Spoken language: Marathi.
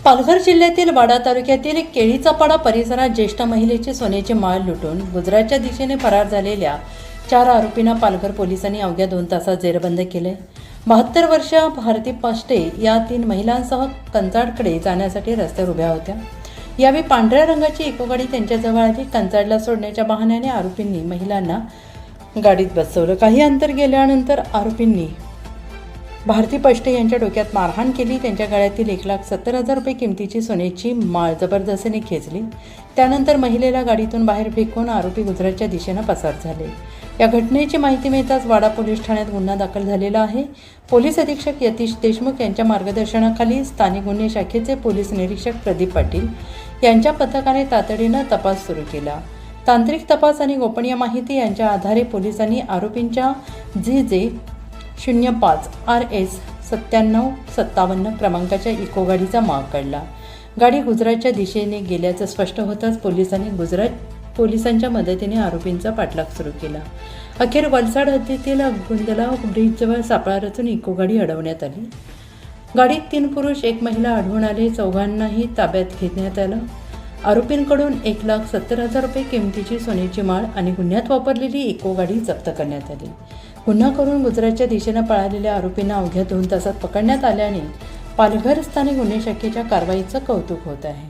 पालघर जिल्ह्यातील वाडा तालुक्यातील केळीचापाडा परिसरात ज्येष्ठ महिलेची सोन्याची माळ लुटून गुजरातच्या दिशेने फरार झालेल्या 4 आरोपींना पालघर पोलिसांनी अवघ्या 2 तासात जेरबंद केले। 72 वर्षीय भारती पाष्टे या 3 महिलांसह कंचाडकडे जाण्यासाठी रस्त्यावर उभ्या होत्या। यावेळी पांढऱ्या रंगाची इको गाडी त्यांच्याजवळ आली। कंचाडला सोडण्याच्या बहाण्याने आरोपींनी महिलांना गाडीत बसवलं। काही अंतर गेल्यानंतर आरोपींनी भारती पाष्टे यांच्या डोक्यात मारहाण केली। त्यांच्या गळ्यातील 1,70,000 रुपये किमतीची सोन्याची माळ जबरदस्तीने खेचली। त्यानंतर महिलेला गाडीतून बाहेर फेकून आरोपी गुजरातच्या दिशेने पसार झाले। या घटनेची माहिती मिळताच वाडा पोलीस ठाण्यात गुन्हा दाखल झालेला आहे। पोलीस अधीक्षक यतीश देशमुख यांच्या मार्गदर्शनाखाली स्थानिक गुन्हे शाखेचे पोलीस निरीक्षक प्रदीप पाटील यांच्या पथकाने तातडीने तपास सुरू केला। तांत्रिक तपास आणि गोपनीय माहिती यांच्या आधारे पोलिसांनी आरोपींच्या GJ05 RS 9757 क्रमांकाच्या इको गाडीचा माग काढला। गाडी गुजरातच्या दिशेने गेल्याचं स्पष्ट होताच पोलिसांनी गुजरात पोलिसांच्या मदतीने आरोपींचा पाठलाग सुरू केला। अखेर वलसाड हद्दीतील गुंदलाव ब्रिजजवळ सापळा रचून इको गाडी अडवण्यात आली। गाडीत 3 पुरुष 1 महिला आढळून आले। चौघांनाही ताब्यात घेण्यात आलं। आरोपींकडून 1,70,000 रुपये किमतीची सोन्याची माळ आणि गुन्ह्यात वापरलेली इको गाडी जप्त करण्यात आली। गुन्हा करून गुजरातच्या दिशेने पळालेल्या आरोपींना अवघ्या 2 तासात पकडण्यात आल्याने पालघर स्थानिक गुन्हे शाखेच्या कारवाईचं कौतुक होत आहे।